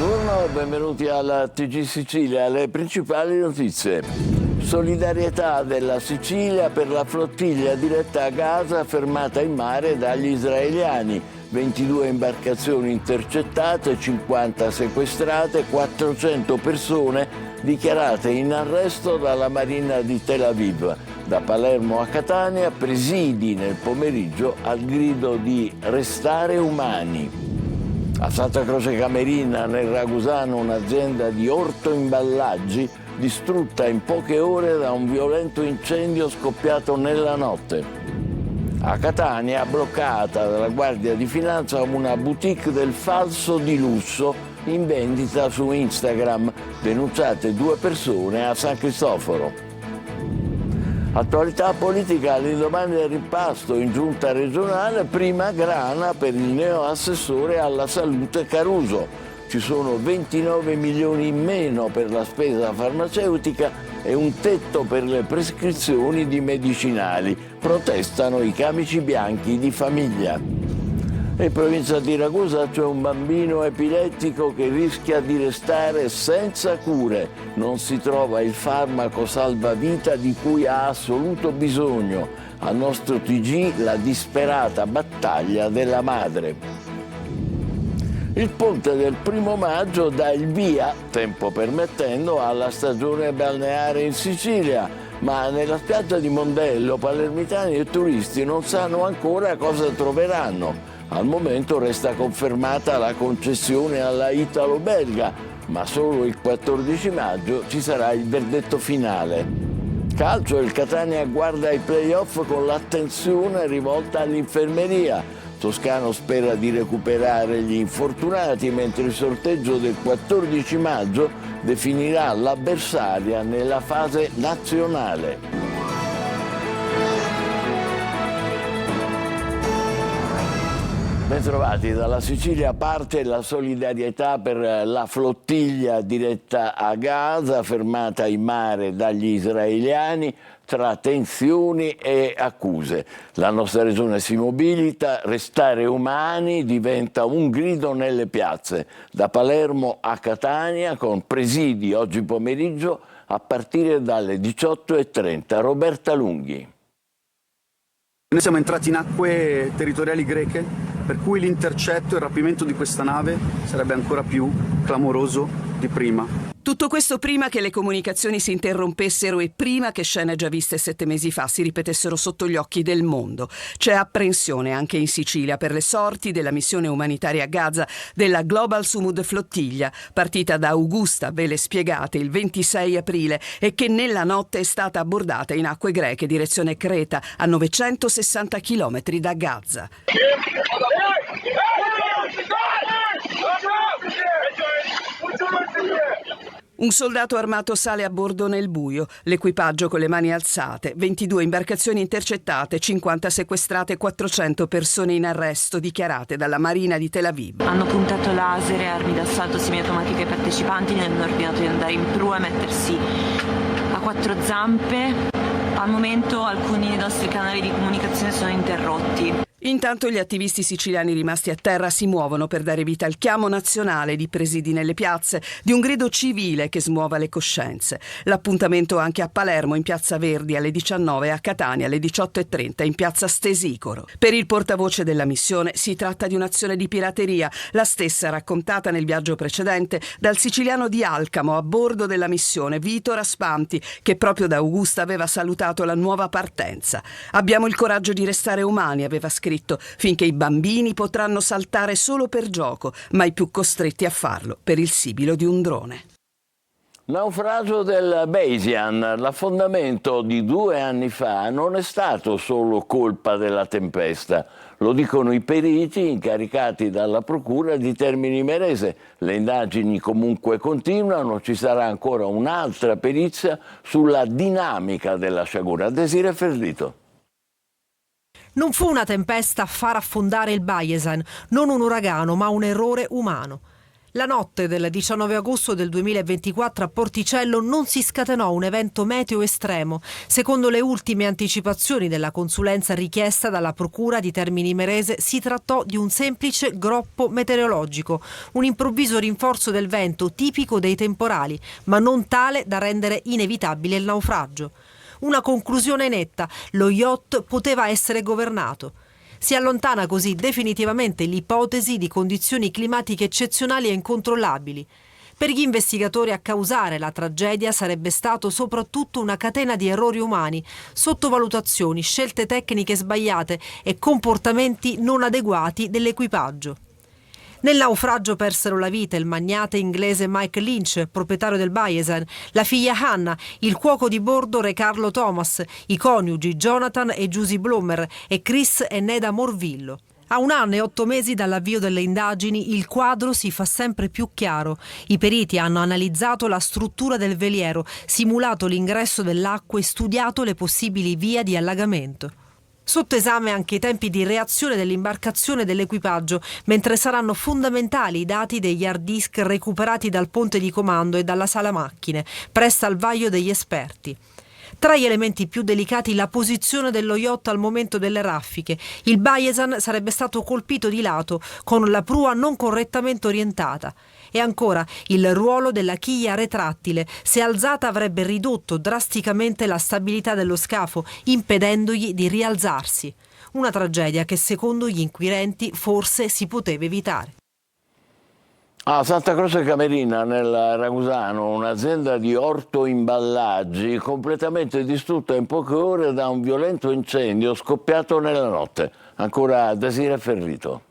Buongiorno, benvenuti alla TG Sicilia, le principali notizie. Solidarietà della Sicilia per la flottiglia diretta a Gaza fermata in mare dagli israeliani. 22 imbarcazioni intercettate, 50 sequestrate, 400 persone dichiarate in arresto dalla Marina di Tel Aviv. Da Palermo a Catania, presidi nel pomeriggio al grido di restare umani. A Santa Croce Camerina, nel Ragusano, un'azienda di ortoimballaggi distrutta in poche ore da un violento incendio scoppiato nella notte. A Catania, bloccata dalla Guardia di Finanza, una boutique del falso di lusso in vendita su Instagram. Denunciate 2 persone a San Cristoforo. Attualità politica all'indomani del rimpasto in giunta regionale, prima grana per il neoassessore alla salute Caruso. Ci sono 29 milioni in meno per la spesa farmaceutica e un tetto per le prescrizioni di medicinali. Protestano i camici bianchi di famiglia. In provincia di Ragusa c'è un bambino epilettico che rischia di restare senza cure. Non si trova il farmaco salvavita di cui ha assoluto bisogno. Al nostro TG la disperata battaglia della madre. Il ponte del 1° maggio dà il via, tempo permettendo, alla stagione balneare in Sicilia. Ma nella spiaggia di Mondello palermitani e turisti non sanno ancora cosa troveranno. Al momento resta confermata la concessione alla italo-belga, ma solo il 14 maggio ci sarà il verdetto finale. Calcio, il Catania guarda i play-off con l'attenzione rivolta all'infermeria. Toscano spera di recuperare gli infortunati, mentre il sorteggio del 14 maggio definirà l'avversaria nella fase nazionale. Bentrovati. Dalla Sicilia parte la solidarietà per la flottiglia diretta a Gaza, fermata in mare dagli israeliani tra tensioni e accuse. La nostra regione si mobilita, restare umani diventa un grido nelle piazze. Da Palermo a Catania, con presidi oggi pomeriggio a partire dalle 18:30. Roberta Lunghi. Noi siamo entrati in acque territoriali greche, per cui l'intercetto e il rapimento di questa nave sarebbe ancora più clamoroso di prima. Tutto questo prima che le comunicazioni si interrompessero e prima che scene già viste 7 mesi fa si ripetessero sotto gli occhi del mondo. C'è apprensione anche in Sicilia per le sorti della missione umanitaria a Gaza della Global Sumud Flottiglia, partita da Augusta, vele spiegate, il 26 aprile e che nella notte è stata abbordata in acque greche direzione Creta, a 960 km da Gaza. Un soldato armato sale a bordo nel buio, l'equipaggio con le mani alzate, 22 imbarcazioni intercettate, 50 sequestrate, 400 persone in arresto dichiarate dalla Marina di Tel Aviv. Hanno puntato laser e armi d'assalto semiautomatiche ai partecipanti, ne hanno ordinato di andare in prua e mettersi a 4 zampe. Al momento alcuni dei nostri canali di comunicazione sono interrotti. Intanto gli attivisti siciliani rimasti a terra si muovono per dare vita al chiamo nazionale di presidi nelle piazze, di un grido civile che smuova le coscienze. L'appuntamento anche a Palermo in Piazza Verdi alle 19 e a Catania alle 18:30 in Piazza Stesicoro. Per il portavoce della missione si tratta di un'azione di pirateria, la stessa raccontata nel viaggio precedente dal siciliano di Alcamo a bordo della missione, Vito Raspanti, che proprio da Augusta aveva salutato la nuova partenza. Abbiamo il coraggio di restare umani, aveva scritto, finché i bambini potranno saltare solo per gioco, mai più costretti a farlo per il sibilo di un drone. Naufragio del Beizian. L'affondamento di 2 anni fa non è stato solo colpa della tempesta. Lo dicono i periti incaricati dalla Procura di Termini Imerese. Le indagini comunque continuano, ci sarà ancora un'altra perizia sulla dinamica della sciagura. Desiree Ferrito. Non fu una tempesta a far affondare il Beizian, non un uragano, ma un errore umano. La notte del 19 agosto del 2024 a Porticello non si scatenò un evento meteo estremo. Secondo le ultime anticipazioni della consulenza richiesta dalla Procura di Termini Imerese, si trattò di un semplice groppo meteorologico, un improvviso rinforzo del vento tipico dei temporali, ma non tale da rendere inevitabile il naufragio. Una conclusione netta: lo yacht poteva essere governato. Si allontana così definitivamente l'ipotesi di condizioni climatiche eccezionali e incontrollabili. Per gli investigatori a causare la tragedia sarebbe stato soprattutto una catena di errori umani, sottovalutazioni, scelte tecniche sbagliate e comportamenti non adeguati dell'equipaggio. Nel naufragio persero la vita il magnate inglese Mike Lynch, proprietario del Bayesen, la figlia Hannah, il cuoco di bordo Re Carlo Thomas, i coniugi Jonathan e Giusy Bloomer e Chris e Neda Morvillo. A 1 anno e 8 mesi dall'avvio delle indagini il quadro si fa sempre più chiaro. I periti hanno analizzato la struttura del veliero, simulato l'ingresso dell'acqua e studiato le possibili vie di allagamento. Sotto esame anche i tempi di reazione dell'imbarcazione e dell'equipaggio, mentre saranno fondamentali i dati degli hard disk recuperati dal ponte di comando e dalla sala macchine, presta al vaglio degli esperti. Tra gli elementi più delicati la posizione dello yacht al momento delle raffiche. Il Bayesen sarebbe stato colpito di lato, con la prua non correttamente orientata. E ancora, il ruolo della chiglia retrattile, se alzata avrebbe ridotto drasticamente la stabilità dello scafo, impedendogli di rialzarsi. Una tragedia che secondo gli inquirenti forse si poteva evitare. A Santa Croce Camerina, nel Ragusano, un'azienda di ortoimballaggi completamente distrutta in poche ore da un violento incendio scoppiato nella notte. Ancora Desiree Ferrito.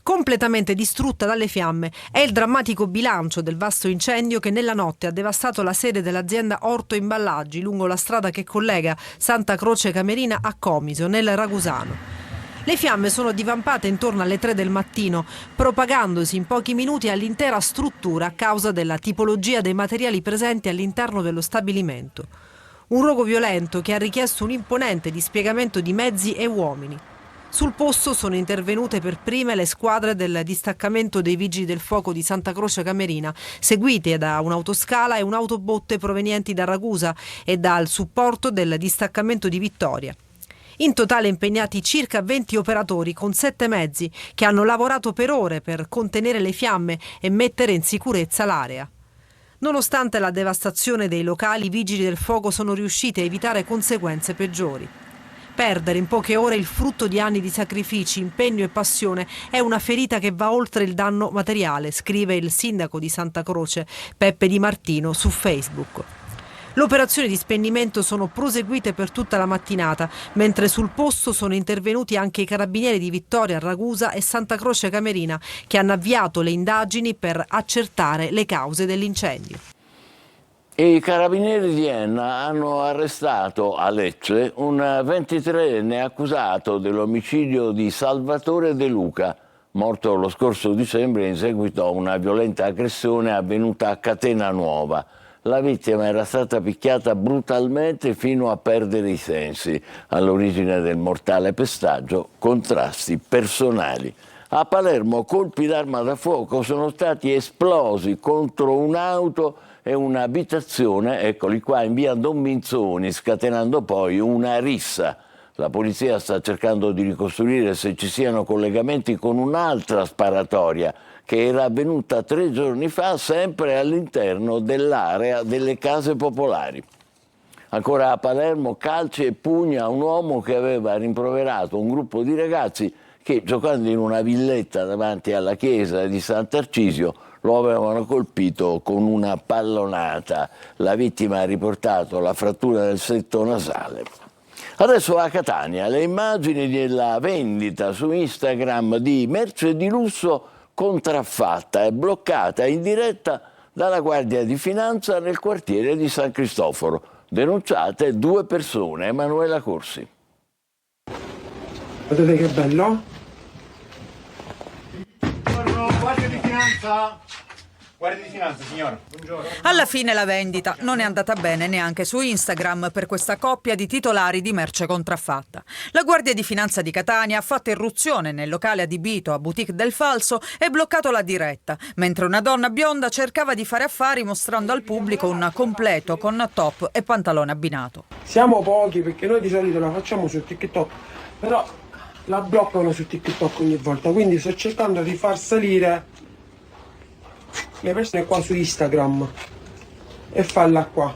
Completamente distrutta dalle fiamme è il drammatico bilancio del vasto incendio che nella notte ha devastato la sede dell'azienda Orto Imballaggi lungo la strada che collega Santa Croce Camerina a Comiso, nel Ragusano. Le fiamme sono divampate intorno alle 3 del mattino, propagandosi in pochi minuti all'intera struttura a causa della tipologia dei materiali presenti all'interno dello stabilimento. Un rogo violento che ha richiesto un imponente dispiegamento di mezzi e uomini. Sul posto sono intervenute per prime le squadre del distaccamento dei Vigili del Fuoco di Santa Croce Camerina, seguite da un'autoscala e un'autobotte provenienti da Ragusa e dal supporto del distaccamento di Vittoria. In totale impegnati circa 20 operatori con 7 mezzi che hanno lavorato per ore per contenere le fiamme e mettere in sicurezza l'area. Nonostante la devastazione dei locali, i Vigili del Fuoco sono riusciti a evitare conseguenze peggiori. Perdere in poche ore il frutto di anni di sacrifici, impegno e passione è una ferita che va oltre il danno materiale, scrive il sindaco di Santa Croce, Peppe Di Martino, su Facebook. Le operazioni di spegnimento sono proseguite per tutta la mattinata, mentre sul posto sono intervenuti anche i carabinieri di Vittoria, Ragusa e Santa Croce Camerina, che hanno avviato le indagini per accertare le cause dell'incendio. I carabinieri di Enna hanno arrestato a Lecce un 23enne accusato dell'omicidio di Salvatore De Luca, morto lo scorso dicembre in seguito a una violenta aggressione avvenuta a Catena Nuova. La vittima era stata picchiata brutalmente fino a perdere i sensi. All'origine del mortale pestaggio, contrasti personali. A Palermo colpi d'arma da fuoco sono stati esplosi contro un'auto e un'abitazione, eccoli qua, in via Don Minzoni, scatenando poi una rissa. La polizia sta cercando di ricostruire se ci siano collegamenti con un'altra sparatoria che era avvenuta 3 giorni fa sempre all'interno dell'area delle case popolari. Ancora a Palermo, calci e pugni a un uomo che aveva rimproverato un gruppo di ragazzi che, giocando in una villetta davanti alla chiesa di Sant'Arcisio, lo avevano colpito con una pallonata. La vittima ha riportato la frattura del setto nasale. Adesso a Catania, le immagini della vendita su Instagram di merce di lusso contraffatta e bloccata in diretta dalla Guardia di Finanza nel quartiere di San Cristoforo. Denunciate 2 persone. Emanuela Corsi. Vedete che bello? Guardia di Finanza! Guardia di Finanza, signora. Buongiorno. Alla fine la vendita non è andata bene neanche su Instagram per questa coppia di titolari di merce contraffatta. La Guardia di Finanza di Catania ha fatto irruzione nel locale adibito a Boutique del Falso e bloccato la diretta, mentre una donna bionda cercava di fare affari mostrando al pubblico un completo con top e pantalone abbinato. Siamo pochi perché noi di solito la facciamo su TikTok, però la bloccano su TikTok ogni volta, quindi sto cercando di far salire le persone qua su Instagram e farla qua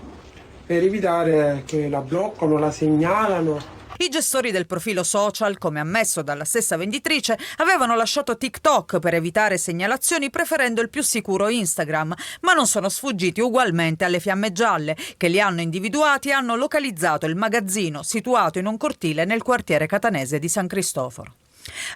per evitare che la bloccano, la segnalano. I gestori del profilo social, come ammesso dalla stessa venditrice, avevano lasciato TikTok per evitare segnalazioni preferendo il più sicuro Instagram, ma non sono sfuggiti ugualmente alle fiamme gialle, che li hanno individuati e hanno localizzato il magazzino situato in un cortile nel quartiere catanese di San Cristoforo.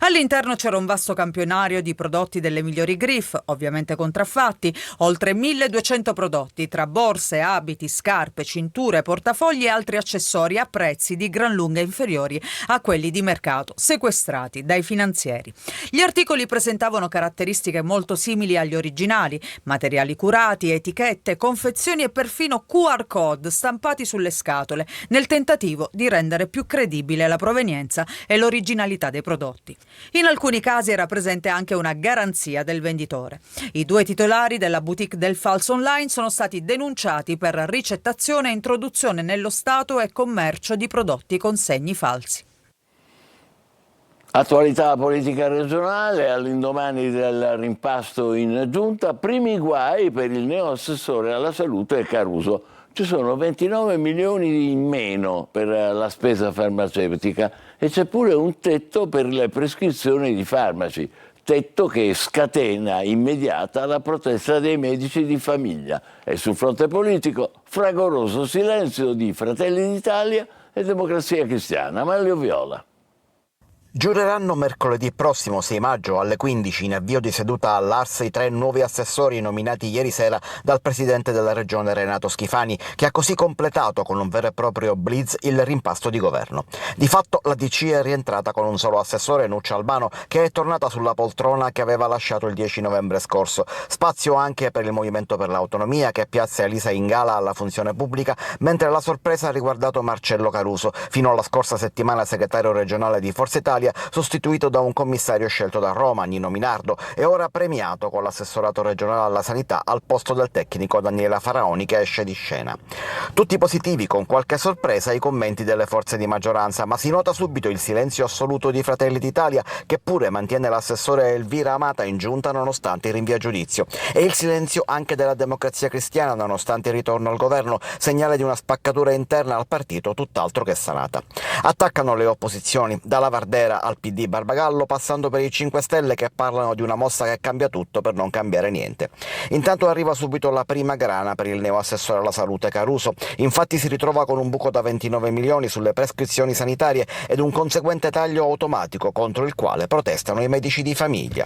All'interno c'era un vasto campionario di prodotti delle migliori Griff, ovviamente contraffatti, oltre 1200 prodotti tra borse, abiti, scarpe, cinture, portafogli e altri accessori a prezzi di gran lunga inferiori a quelli di mercato, sequestrati dai finanzieri. Gli articoli presentavano caratteristiche molto simili agli originali, materiali curati, etichette, confezioni e perfino QR code stampati sulle scatole, nel tentativo di rendere più credibile la provenienza e l'originalità dei prodotti. In alcuni casi era presente anche una garanzia del venditore. I due titolari della boutique del falso online sono stati denunciati per ricettazione e introduzione nello Stato e commercio di prodotti con segni falsi. Attualità politica regionale, all'indomani del rimpasto in giunta, primi guai per il neoassessore alla salute Caruso. Ci sono 29 milioni in meno per la spesa farmaceutica e c'è pure un tetto per le prescrizioni di farmaci, tetto che scatena immediata la protesta dei medici di famiglia. E sul fronte politico, fragoroso silenzio di Fratelli d'Italia e Democrazia Cristiana. Manlio Viola. Giureranno mercoledì prossimo 6 maggio alle 15 in avvio di seduta all'Ars i 3 nuovi assessori nominati ieri sera dal presidente della regione Renato Schifani, che ha così completato con un vero e proprio blitz il rimpasto di governo. Di fatto la DC è rientrata con un solo assessore, Nuccia Albano, che è tornata sulla poltrona che aveva lasciato il 10 novembre scorso. Spazio anche per il Movimento per l'Autonomia, che piazza Elisa Ingala alla funzione pubblica, mentre la sorpresa ha riguardato Marcello Caruso, fino alla scorsa settimana segretario regionale di Forza Italia, sostituito da un commissario scelto da Roma, Nino Minardo, e ora premiato con l'assessorato regionale alla sanità al posto del tecnico Daniela Faraoni, che esce di scena. Tutti positivi, con qualche sorpresa, i commenti delle forze di maggioranza, ma si nota subito il silenzio assoluto di Fratelli d'Italia, che pure mantiene l'assessore Elvira Amata in giunta nonostante il rinvio a giudizio, e il silenzio anche della Democrazia Cristiana nonostante il ritorno al governo, segnale di una spaccatura interna al partito tutt'altro che sanata. Attaccano le opposizioni, dalla Vardera al PD Barbagallo, passando per i 5 Stelle, che parlano di una mossa che cambia tutto per non cambiare niente. Intanto arriva subito la prima grana per il neoassessore alla salute Caruso. Infatti si ritrova con un buco da 29 milioni sulle prescrizioni sanitarie ed un conseguente taglio automatico contro il quale protestano i medici di famiglia.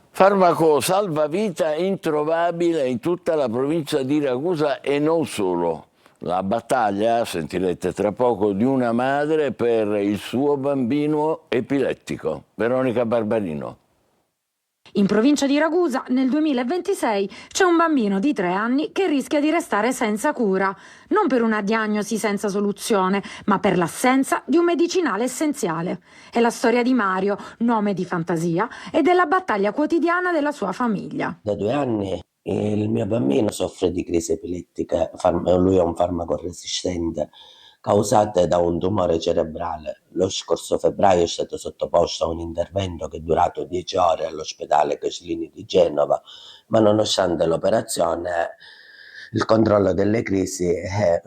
Farmaco salvavita introvabile in tutta la provincia di Ragusa e non solo. La battaglia, sentirete tra poco, di una madre per il suo bambino epilettico. Veronica Barbarino. In provincia di Ragusa, nel 2026, c'è un bambino di 3 anni che rischia di restare senza cura, non per una diagnosi senza soluzione, ma per l'assenza di un medicinale essenziale. È la storia di Mario, nome di fantasia, e della battaglia quotidiana della sua famiglia. Da 2 anni il mio bambino soffre di crisi epilettica, lui è un farmaco resistente causate da un tumore cerebrale. Lo scorso febbraio è stato sottoposto a un intervento che è durato 10 ore all'ospedale Casilini di Genova, ma nonostante l'operazione il controllo delle crisi è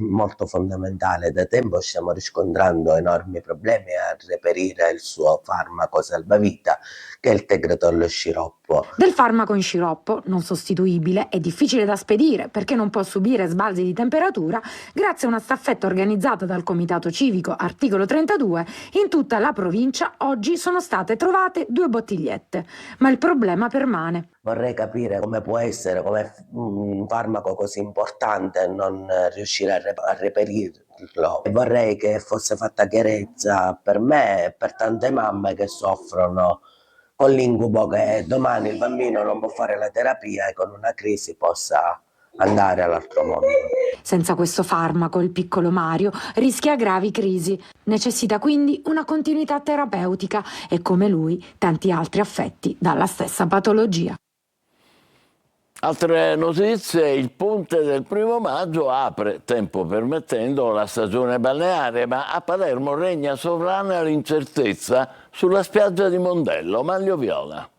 molto fondamentale. Da tempo stiamo riscontrando enormi problemi a reperire il suo farmaco salvavita, che è il Tegretol sciroppo. Del farmaco in sciroppo, non sostituibile e difficile da spedire perché non può subire sbalzi di temperatura, grazie a una staffetta organizzata dal Comitato Civico Articolo 32, in tutta la provincia oggi sono state trovate 2 bottigliette, ma il problema permane. Vorrei capire come può essere, come un farmaco così importante, non riuscire a reperirlo. E vorrei che fosse fatta chiarezza per me e per tante mamme che soffrono con l'incubo che domani il bambino non può fare la terapia e con una crisi possa andare all'altro mondo. Senza questo farmaco il piccolo Mario rischia gravi crisi. Necessita quindi una continuità terapeutica e come lui tanti altri affetti dalla stessa patologia. Altre notizie: il ponte del 1° maggio apre, tempo permettendo, la stagione balneare, ma a Palermo regna sovrana l'incertezza sulla spiaggia di Mondello. Manlio Viola.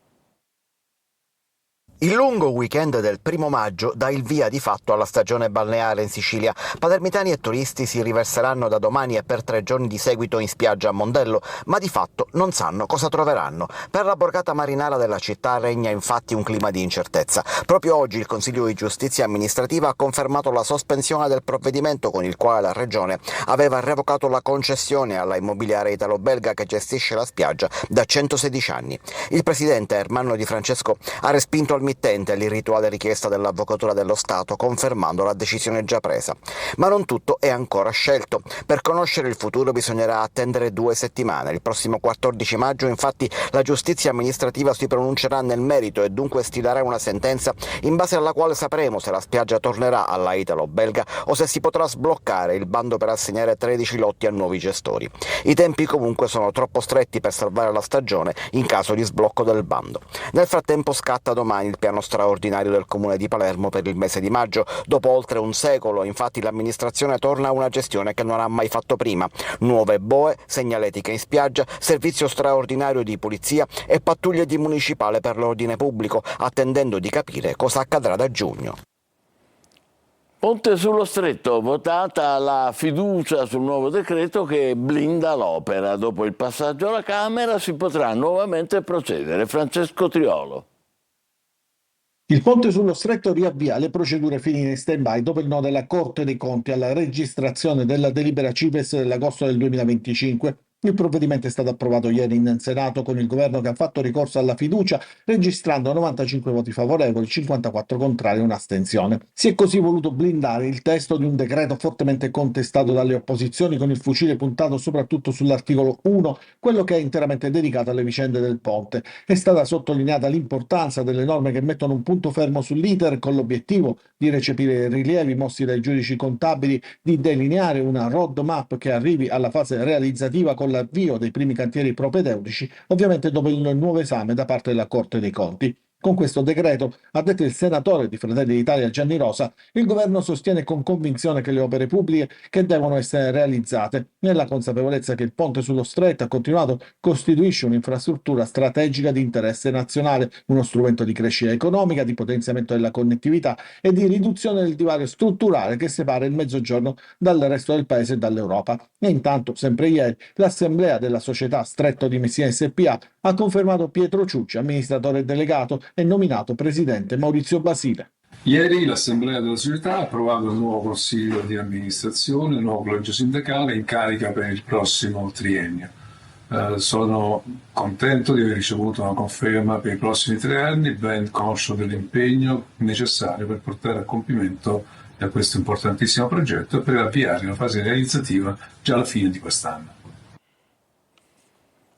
Il lungo weekend del 1° maggio dà il via di fatto alla stagione balneare in Sicilia. Palermitani e turisti si riverseranno da domani e per 3 giorni di seguito in spiaggia a Mondello, ma di fatto non sanno cosa troveranno. Per la borgata marinara della città regna infatti un clima di incertezza. Proprio oggi il Consiglio di Giustizia Amministrativa ha confermato la sospensione del provvedimento con il quale la Regione aveva revocato la concessione alla immobiliare italo-belga che gestisce la spiaggia da 116 anni. Il presidente Ermanno Di Francesco ha respinto al mittente l'irrituale richiesta dell'Avvocatura dello Stato, confermando la decisione già presa. Ma non tutto è ancora scelto. Per conoscere il futuro bisognerà attendere 2 settimane. Il prossimo 14 maggio, infatti, la giustizia amministrativa si pronuncerà nel merito e dunque stilerà una sentenza in base alla quale sapremo se la spiaggia tornerà alla italo-belga o se si potrà sbloccare il bando per assegnare 13 lotti a nuovi gestori. I tempi comunque sono troppo stretti per salvare la stagione in caso di sblocco del bando. Nel frattempo scatta domani il piano straordinario del Comune di Palermo per il mese di maggio. Dopo oltre un secolo, infatti, l'amministrazione torna a una gestione che non ha mai fatto prima. Nuove boe, segnaletica in spiaggia, servizio straordinario di polizia e pattuglie di municipale per l'ordine pubblico, attendendo di capire cosa accadrà da giugno. Ponte sullo Stretto, votata la fiducia sul nuovo decreto che blinda l'opera. Dopo il passaggio alla Camera si potrà nuovamente procedere. Francesco Triolo. Il ponte sullo Stretto riavvia le procedure finite in stand-by dopo il no della Corte dei Conti alla registrazione della delibera CIPES dell'agosto del 2025. Il provvedimento è stato approvato ieri in Senato con il governo che ha fatto ricorso alla fiducia, registrando 95 voti favorevoli, 54 contrari e un'astensione. Si è così voluto blindare il testo di un decreto fortemente contestato dalle opposizioni, con il fucile puntato soprattutto sull'articolo 1, quello che è interamente dedicato alle vicende del ponte. È stata sottolineata l'importanza delle norme che mettono un punto fermo sull'iter, con l'obiettivo di recepire i rilievi mossi dai giudici contabili, di delineare una roadmap che arrivi alla fase realizzativa con l'avvio dei primi cantieri propedeutici, ovviamente dopo il nuovo esame da parte della Corte dei Conti. Con questo decreto, ha detto il senatore di Fratelli d'Italia Gianni Rosa, il governo sostiene con convinzione che le opere pubbliche che devono essere realizzate, nella consapevolezza che il ponte sullo Stretto, ha continuato, costituisce un'infrastruttura strategica di interesse nazionale, uno strumento di crescita economica, di potenziamento della connettività e di riduzione del divario strutturale che separa il Mezzogiorno dal resto del paese e dall'Europa. E intanto, sempre ieri, l'assemblea della società Stretto di Messina SpA ha confermato Pietro Ciucci, amministratore delegato, e nominato presidente Maurizio Basile. Ieri l'assemblea della società ha approvato il nuovo consiglio di amministrazione, il nuovo collegio sindacale in carica per il prossimo triennio. Sono contento di aver ricevuto una conferma per i prossimi 3 anni, ben conscio dell'impegno necessario per portare a compimento questo importantissimo progetto e per avviare la fase realizzativa già alla fine di quest'anno.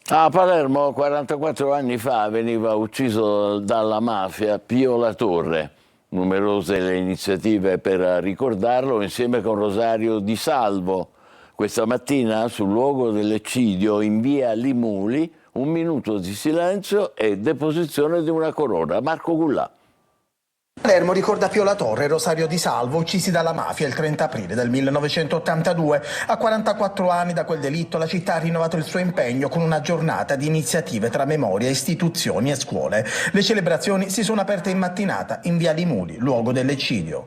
A Palermo 44 anni fa veniva ucciso dalla mafia Pio La Torre. Numerose le iniziative per ricordarlo insieme con Rosario Di Salvo. Questa mattina sul luogo dell'eccidio in via Limuli 1 minuto di silenzio e deposizione di una corona. Marco Gullà. Palermo ricorda Pio La Torre e Rosario Di Salvo, uccisi dalla mafia il 30 aprile del 1982. A 44 anni da quel delitto la città ha rinnovato il suo impegno con una giornata di iniziative tra memoria, istituzioni e scuole. Le celebrazioni si sono aperte in mattinata in via Limuli, luogo dell'eccidio.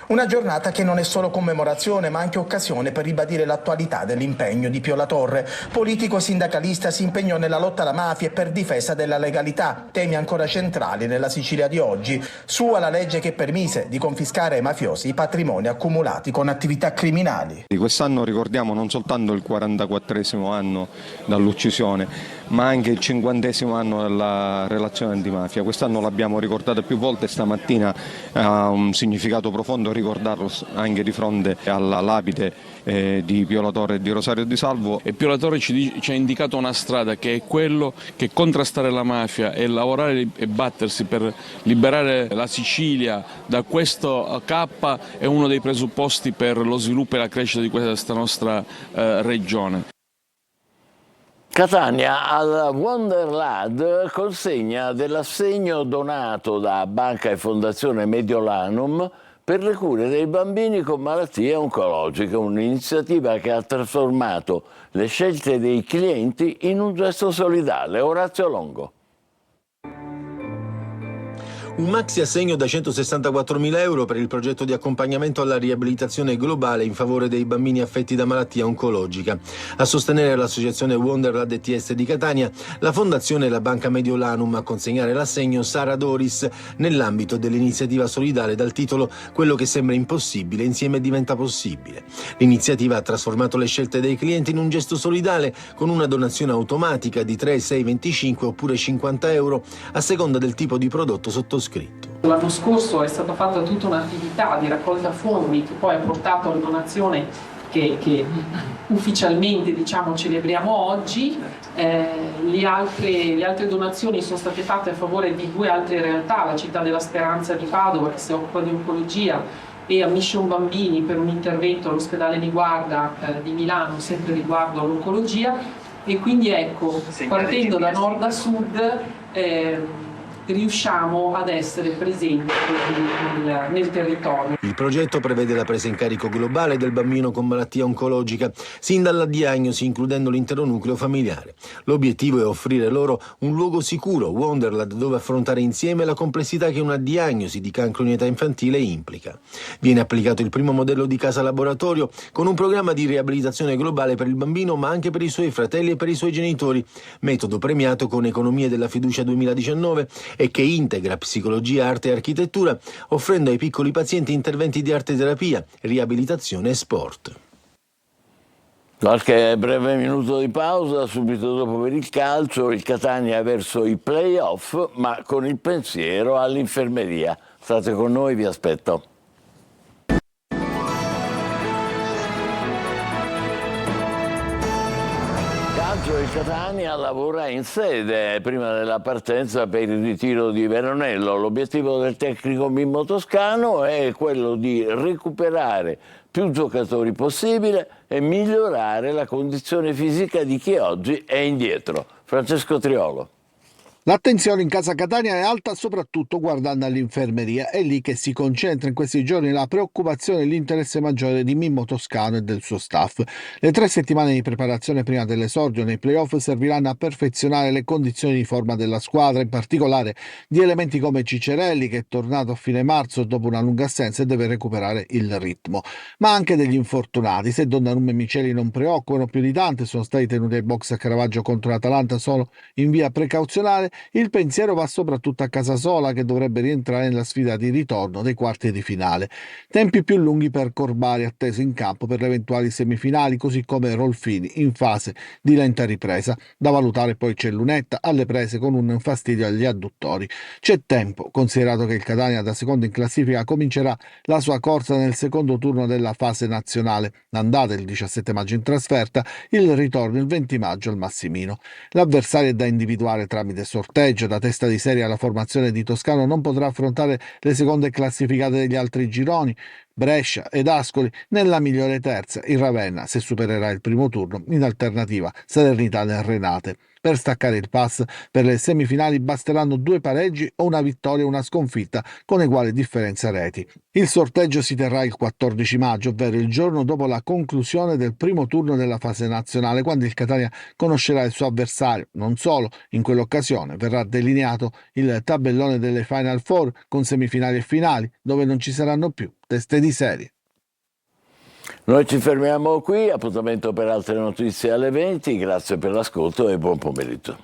Una giornata che non è solo commemorazione ma anche occasione per ribadire l'attualità dell'impegno di Pio La Torre. Politico e sindacalista si impegnò nella lotta alla mafia e per difesa della legalità, temi ancora centrali nella Sicilia di oggi. Sua la legge che permise di confiscare ai mafiosi i patrimoni accumulati con attività criminali. Di quest'anno ricordiamo non soltanto il 44esimo anno dall'uccisione, ma anche il 50° anno della relazione antimafia. Quest'anno l'abbiamo ricordato più volte, stamattina ha un significato profondo ricordarlo anche di fronte alla lapide di Pio La Torre e di Rosario Di Salvo. E Pio La Torre ci ha indicato una strada, che è quello che contrastare la mafia e lavorare e battersi per liberare la Sicilia da questo K è uno dei presupposti per lo sviluppo e la crescita di questa nostra regione. Catania al Wonderland consegna dell'assegno donato da Banca e Fondazione Mediolanum per le cure dei bambini con malattie oncologiche, un'iniziativa che ha trasformato le scelte dei clienti in un gesto solidale. Orazio Longo. Un maxi assegno da 164.000 euro per il progetto di accompagnamento alla riabilitazione globale in favore dei bambini affetti da malattia oncologica. A sostenere l'associazione Wonderland ETS di Catania, la Fondazione e la Banca Mediolanum. A consegnare l'assegno Sara Doris nell'ambito dell'iniziativa solidale dal titolo Quello che sembra impossibile insieme diventa possibile. L'iniziativa ha trasformato le scelte dei clienti in un gesto solidale con una donazione automatica di 3, 6, 25 oppure 50 euro a seconda del tipo di prodotto sottoscritto. L'anno scorso è stata fatta tutta un'attività di raccolta fondi che poi ha portato alla donazione che ufficialmente celebriamo oggi. Le altre donazioni sono state fatte a favore di 2 altre realtà, la Città della Speranza di Padova che si occupa di oncologia e a Mission Bambini per un intervento all'ospedale di Guarda di Milano sempre riguardo all'oncologia, e quindi ecco, partendo da nord a sud riusciamo ad essere presenti nel territorio. Il progetto prevede la presa in carico globale del bambino con malattia oncologica, sin dalla diagnosi, includendo l'intero nucleo familiare. L'obiettivo è offrire loro un luogo sicuro, Wonderland, dove affrontare insieme la complessità che una diagnosi di cancro in età infantile implica. Viene applicato il primo modello di casa laboratorio con un programma di riabilitazione globale per il bambino, ma anche per i suoi fratelli e per i suoi genitori, metodo premiato con Economie della Fiducia 2019 e che integra psicologia, arte e architettura, offrendo ai piccoli pazienti interventi di arte terapia, riabilitazione e sport. Qualche breve minuto di pausa, subito dopo per il calcio, il Catania verso i play-off, ma con il pensiero all'infermeria. State con noi, vi aspetto. Il Catania lavora in sede prima della partenza per il ritiro di Veronello. L'obiettivo del tecnico Mimmo Toscano è quello di recuperare più giocatori possibile e migliorare la condizione fisica di chi oggi è indietro. Francesco Triolo. L'attenzione in casa Catania è alta soprattutto guardando all'infermeria, è lì che si concentra in questi giorni la preoccupazione e l'interesse maggiore di Mimmo Toscano e del suo staff. Le 3 settimane di preparazione prima dell'esordio nei playoff serviranno a perfezionare le condizioni di forma della squadra, in particolare di elementi come Cicerelli, che è tornato a fine marzo dopo una lunga assenza e deve recuperare il ritmo, ma anche degli infortunati. Se Donnarumma e Miceli non preoccupano più di tanto, sono stati tenuti ai box a Caravaggio contro l'Atalanta solo in via precauzionale. Il pensiero va soprattutto a Casasola, che dovrebbe rientrare nella sfida di ritorno dei quarti di finale. Tempi più lunghi per Corbari, atteso in campo per le eventuali semifinali, così come Rolfini in fase di lenta ripresa. Da valutare poi c'è Lunetta alle prese con un fastidio agli adduttori. C'è tempo, considerato che il Catania da secondo in classifica comincerà la sua corsa nel secondo turno della fase nazionale. L'andata il 17 maggio in trasferta, il ritorno il 20 maggio al Massimino. L'avversario è da individuare tramite sorteggio. Da testa di serie la formazione di Toscano non potrà affrontare le seconde classificate degli altri gironi, Brescia ed Ascoli, nella migliore terza, il Ravenna se supererà il primo turno, in alternativa Salernitana e Renate. Per staccare il pass per le semifinali basteranno 2 pareggi o una vittoria e una sconfitta con uguale differenza reti. Il sorteggio si terrà il 14 maggio, ovvero il giorno dopo la conclusione del primo turno della fase nazionale, quando il Catania conoscerà il suo avversario. Non solo, in quell'occasione verrà delineato il tabellone delle Final Four con semifinali e finali, dove non ci saranno più teste di serie. Noi ci fermiamo qui, appuntamento per altre notizie alle 20, grazie per l'ascolto e buon pomeriggio.